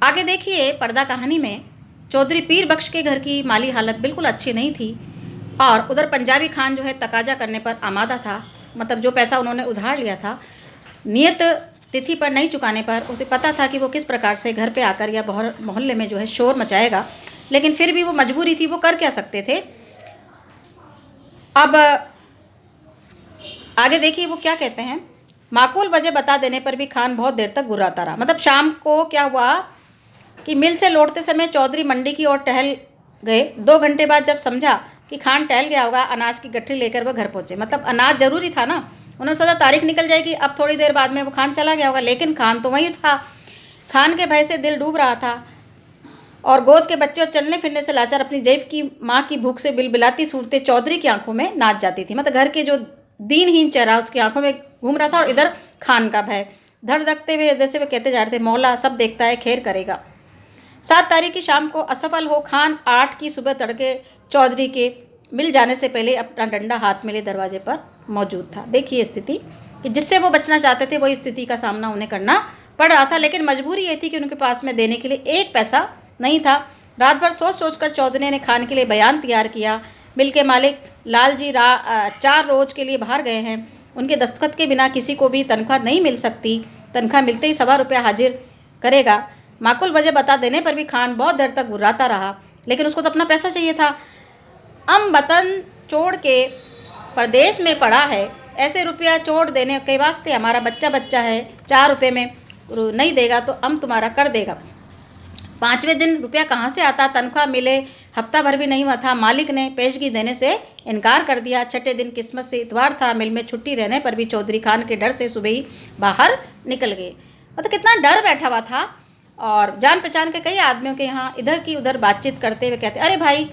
आगे देखिए पर्दा कहानी में चौधरी पीर बख्श के घर की माली हालत बिल्कुल अच्छी नहीं थी और उधर पंजाबी खान जो है तकाजा करने पर आमादा था। मतलब जो पैसा उन्होंने उधार लिया था नियत तिथि पर नहीं चुकाने पर उसे पता था कि वो किस प्रकार से घर पे आकर या मोहल्ले में जो है शोर मचाएगा, लेकिन फिर भी वो मजबूरी थी, वो कर क्या सकते थे। अब आगे देखिए वो क्या कहते हैं। माकूल वजह बता देने पर भी खान बहुत देर तक गुर्राता रहा। मतलब शाम को क्या हुआ कि मिल से लौटते समय चौधरी मंडी की ओर टहल गए। 2 घंटे बाद जब समझा कि खान टहल गया होगा, अनाज की गठरी लेकर वह घर पहुंचे। मतलब अनाज जरूरी था ना, उन्होंने सोचा तारीख निकल जाएगी, अब थोड़ी देर बाद में वो खान चला गया होगा, लेकिन खान तो वहीं था। खान के भय से दिल डूब रहा था और गोद के बच्चे और चलने फिरने से लाचार अपनी जैफ की माँ की भूख से बिलबिलाती सूरतें चौधरी की आंखों में नाच जाती थी। मतलब घर के जो दीनहीन चेहरा उसकी आंखों में घूम रहा था और इधर खान का भय धड़ धकते हुए जैसे वे कहते जा रहे थे, मौला सब देखता है, खैर करेगा। 7 तारीख की शाम को असफल हो खान 8 की सुबह तड़के चौधरी के मिल जाने से पहले अपना डंडा हाथ में ले दरवाजे पर मौजूद था। देखिए स्थिति कि जिससे वो बचना चाहते थे वही स्थिति का सामना उन्हें करना पड़ रहा था, लेकिन मजबूरी ये थी कि उनके पास में देने के लिए एक पैसा नहीं था। रात भर सोच सोच कर चौधरी ने खान के लिए बयान तैयार किया। मिल के मालिक लाल जी 4 रोज के लिए बाहर गए हैं, उनके दस्तखत के बिना किसी को भी तनख्वाह नहीं मिल सकती, तनख्वाह मिलते ही 1.25 रुपया हाजिर करेगा। माकुल वजह बता देने पर भी खान बहुत देर तक गुर्राता रहा, लेकिन उसको तो अपना पैसा चाहिए था। हम वतन छोड़ के प्रदेश में पड़ा है, ऐसे रुपया छोड़ देने के वास्ते हमारा बच्चा बच्चा है, 4 रुपये में नहीं देगा तो हम तुम्हारा कर देगा। 5वें दिन रुपया कहाँ से आता, तनख्वाह मिले हफ्ता भर भी नहीं हुआ था, मालिक ने पेशगी देने से इनकार कर दिया। 6ठे दिन किस्मत से इतवार था, मिल में छुट्टी रहने पर भी चौधरी खान के डर से सुबह ही बाहर निकल गए। मतलब कितना डर बैठा हुआ था और जान पहचान के कई आदमियों के यहाँ इधर की उधर बातचीत करते हुए कहते, अरे भाई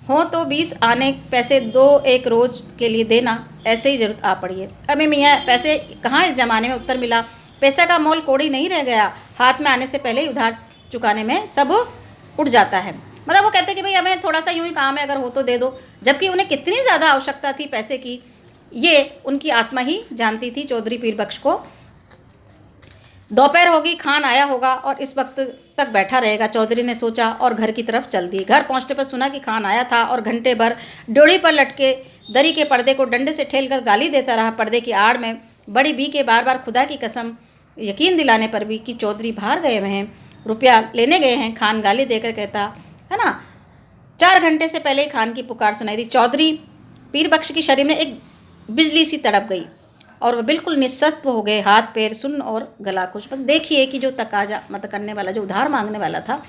हो तो 20 आने पैसे 2-1 रोज के लिए देना, ऐसे ही जरूरत आ पड़ी है। अबे मियाँ पैसे कहाँ इस जमाने में उत्तर मिला, पैसे का मोल कोड़ी नहीं रह गया, हाथ में आने से पहले ही उधार चुकाने में सब उठ जाता है। मतलब वो कहते कि भाई हमें थोड़ा सा यूं ही काम है, अगर हो तो दे दो, जबकि उन्हें कितनी ज़्यादा आवश्यकता थी पैसे की, ये उनकी आत्मा ही जानती थी। चौधरी पीर बख्श को दोपहर होगी, खान आया होगा और इस वक्त तक बैठा रहेगा, चौधरी ने सोचा और घर की तरफ चल दी। घर पहुंचने पर सुना कि खान आया था और घंटे भर ड्योढ़ी पर लटके दरी के पर्दे को डंडे से ठेल कर गाली देता रहा। पर्दे की आड़ में बड़ी बी के बार बार खुदा की कसम यकीन दिलाने पर भी कि चौधरी बाहर गए हुए हैं, रुपया लेने गए हैं। खान गाली देकर कहता है ना, 4 घंटे से पहले ही खान की पुकार सुनाई दी। चौधरी पीर बख्श की शरीर में एक बिजली सी तड़प गई और वह बिल्कुल निस्सत्व हो गए, हाथ पैर सुन्न और गला खुश। देखिए कि जो तकाजा मतलब करने वाला, जो उधार मांगने वाला था,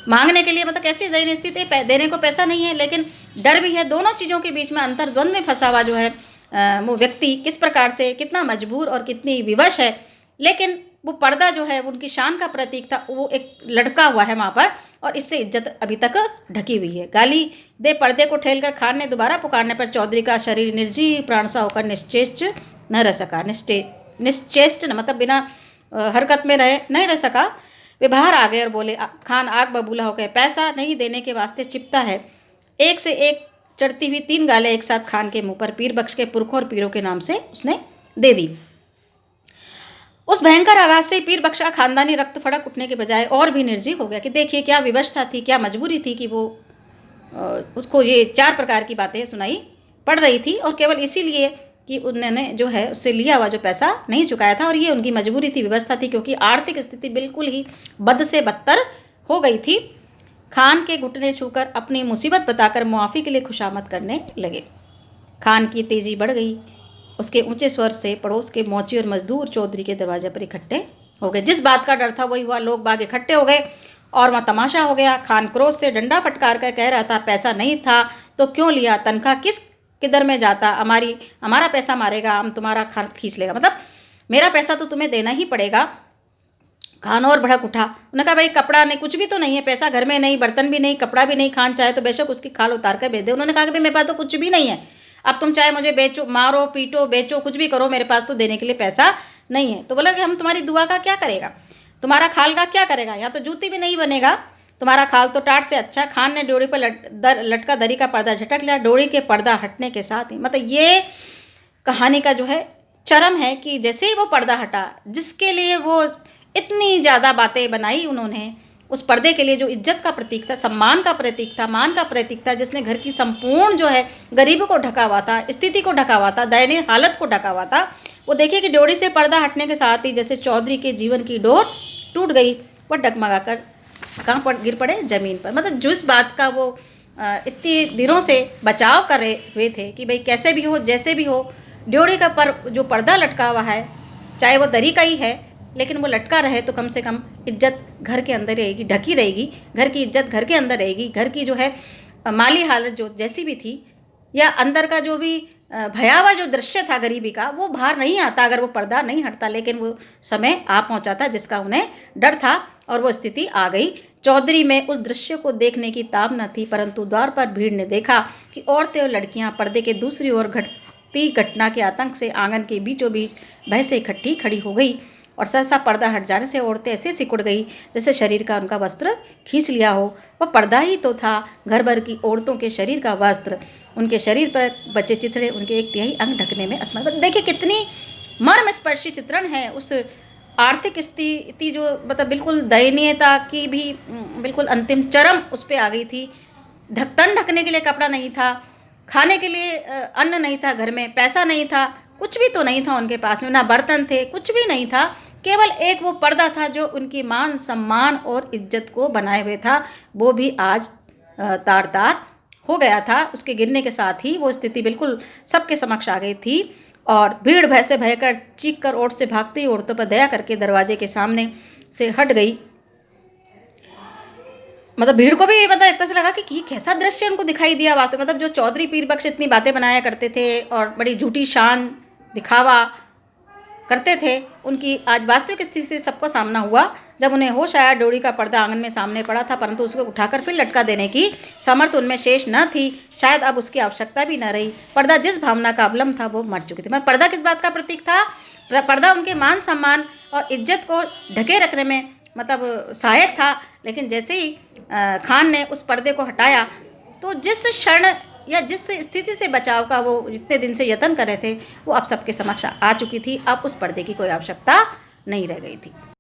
मांगने के लिए मतलब कैसी दयनीय स्थिति, देने को पैसा नहीं है लेकिन डर भी है। दोनों चीज़ों के बीच में अंतर्द्वंद में फंसा हुआ जो है वो व्यक्ति किस प्रकार से कितना मजबूर और कितनी विवश है। लेकिन वो पर्दा जो है उनकी शान का प्रतीक था, वो एक लटका हुआ है वहाँ पर और इससे इज्जत अभी तक ढकी हुई है। गाली दे पर्दे को ठेलकर खान ने दोबारा पुकारने पर चौधरी का शरीर निर्जीव प्राण सा होकर निश्चेष्ट न रह सका। निश्चेष्ट मतलब बिना हरकत में नहीं रह सका। वे बाहर आ गए और बोले। खान आग बबूला हो गए, पैसा नहीं देने के वास्ते चिपता है। एक से एक चढ़ती हुई 3 गालें एक साथ खान के मुंह पर पीर बख्श के पुरखों और पीरों के नाम से उसने दे दी। उस भयंकर आघात से पीर बख्श का खानदानी रक्त फड़क उठने के बजाय और भी निर्जीव हो गया। कि देखिए क्या विवशता थी, क्या मजबूरी थी कि वो उसको ये 4 प्रकार की बातें सुनाई पड़ रही थी और केवल इसीलिए कि उन्होंने जो है उससे लिया हुआ जो पैसा नहीं चुकाया था, और ये उनकी मजबूरी थी, व्यवस्था थी, क्योंकि आर्थिक स्थिति बिल्कुल ही बद से बदतर हो गई थी। खान के घुटने छूकर अपनी मुसीबत बताकर मुआफ़ी के लिए खुशामद करने लगे। खान की तेज़ी बढ़ गई। उसके ऊंचे स्वर से पड़ोस के मौची और मजदूर चौधरी के दरवाजे पर इकट्ठे हो गए। जिस बात का डर था वही हुआ, लोग बाग इकट्ठे हो गए और वहाँ तमाशा हो गया। खान क्रोध से डंडा फटकार कर कह रहा था, पैसा नहीं था तो क्यों लिया, तनख्वाह किधर में जाता, हमारा पैसा मारेगा, हम तुम्हारा खाल खींच लेगा, मतलब मेरा पैसा तो तुम्हें देना ही पड़ेगा। खान और भड़क उठा। उन्होंने कहा भाई कपड़ा नहीं, कुछ भी तो नहीं है, पैसा घर में नहीं, बर्तन भी नहीं, कपड़ा भी नहीं, खान चाहे तो बेशक उसकी खाल उतार कर भेज दे। उन्होंने कहा कि भाई मेरे पास तो कुछ भी नहीं है, अब तुम चाहे मुझे बेचो, मारो पीटो बेचो, कुछ भी करो, मेरे पास तो देने के लिए पैसा नहीं है। तो बोला कि हम तुम्हारी दुआ का क्या करेगा, तुम्हारा खाल का क्या करेगा, यहाँ तो जूती भी नहीं बनेगा, तुम्हारा खाल तो टाट से अच्छा। खान ने डोरी पर लटका दरी का पर्दा झटक लिया। डोरी के पर्दा हटने के साथ ही, मतलब ये कहानी का जो है चरम है कि जैसे ही वो पर्दा हटा, जिसके लिए वो इतनी ज़्यादा बातें बनाई उन्होंने, उस पर्दे के लिए जो इज्जत का प्रतीक था, सम्मान का प्रतीक था, मान का प्रतीक था, जिसने घर की संपूर्ण जो है गरीबी को ढका हुआ था, स्थिति को ढका हुआ था, दयनीय हालत को ढका हुआ था, वो देखिए कि ड्योढ़ी से पर्दा हटने के साथ ही जैसे चौधरी के जीवन की डोर टूट गई, वह डगमगाकर कहाँ पर गिर पड़े, ज़मीन पर। मतलब जिस बात का वो इतनी दिनों से बचाव कर रहे हुए थे कि भाई कैसे भी हो, जैसे भी हो, ड्योढ़ी का पर जो पर्दा लटका हुआ है, चाहे वो दरी का ही है, लेकिन वो लटका रहे तो कम से कम इज्जत घर के अंदर रहेगी, ढकी रहेगी, घर की इज्जत घर के अंदर रहेगी। घर की जो है माली हालत जो जैसी भी थी, या अंदर का जो भी भयावह जो दृश्य था गरीबी का, वो बाहर नहीं आता अगर वो पर्दा नहीं हटता। लेकिन वो समय आ पहुंचा था जिसका उन्हें डर था, और वो स्थिति आ गई। चौधरी में उस दृश्य को देखने की ताब न थी, परंतु द्वार पर भीड़ ने देखा कि औरतें और लड़कियां पर्दे के दूसरी ओर घटती घटना के आतंक से आंगन के बीचों बीच भय से इकट्ठी खड़ी हो गई, और सहसा पर्दा हट जाने से औरतें ऐसे सिकुड़ गई जैसे शरीर का उनका वस्त्र खींच लिया हो। वह पर्दा ही तो था, घर भर की औरतों के शरीर का वस्त्र, उनके शरीर पर बचे चिथड़े उनके एक तिहाई अंग ढकने में असमर्थ। देखिए कितनी मर्मस्पर्शी चित्रण है उस आर्थिक स्थिति जो मतलब बिल्कुल दयनीयता की भी बिल्कुल अंतिम चरम उस पर आ गई थी। तन ढकने के लिए कपड़ा नहीं था, खाने के लिए अन्न नहीं था, घर में पैसा नहीं था, कुछ भी तो नहीं था उनके पास में, ना बर्तन थे, कुछ भी नहीं था, केवल एक वो पर्दा था जो उनकी मान सम्मान और इज्जत को बनाए हुए था। वो भी आज तार तार हो गया था। उसके गिरने के साथ ही वो स्थिति बिल्कुल सबके समक्ष आ गई थी, और भीड़ भय से भयकर चीख कर ओट से भागती औरतों पर दया करके दरवाजे के सामने से हट गई। मतलब भीड़ को भी मतलब इतना से लगा कि ये कैसा दृश्य उनको दिखाई दिया। बात मतलब जो चौधरी पीर बख्श इतनी बातें बनाया करते थे और बड़ी झूठी शान दिखावा करते थे, उनकी आज वास्तविक स्थिति से सबको सामना हुआ। जब उन्हें होश आया, ड्योढ़ी का पर्दा आंगन में सामने पड़ा था, परंतु उसको उठाकर फिर लटका देने की सामर्थ्य उनमें शेष न थी। शायद अब उसकी आवश्यकता भी न रही। पर्दा जिस भावना का अवलंब था वो मर चुकी थी। मतलब पर्दा किस बात का प्रतीक था? पर्दा उनके मान सम्मान और इज्जत को ढके रखने में मतलब सहायक था। लेकिन जैसे ही खान ने उस पर्दे को हटाया, तो जिस क्षण या जिस स्थिति से बचाव का वो जितने दिन से यत्न कर रहे थे, वो अब सबके समक्ष आ चुकी थी। अब उस पर्दे की कोई आवश्यकता नहीं रह गई थी।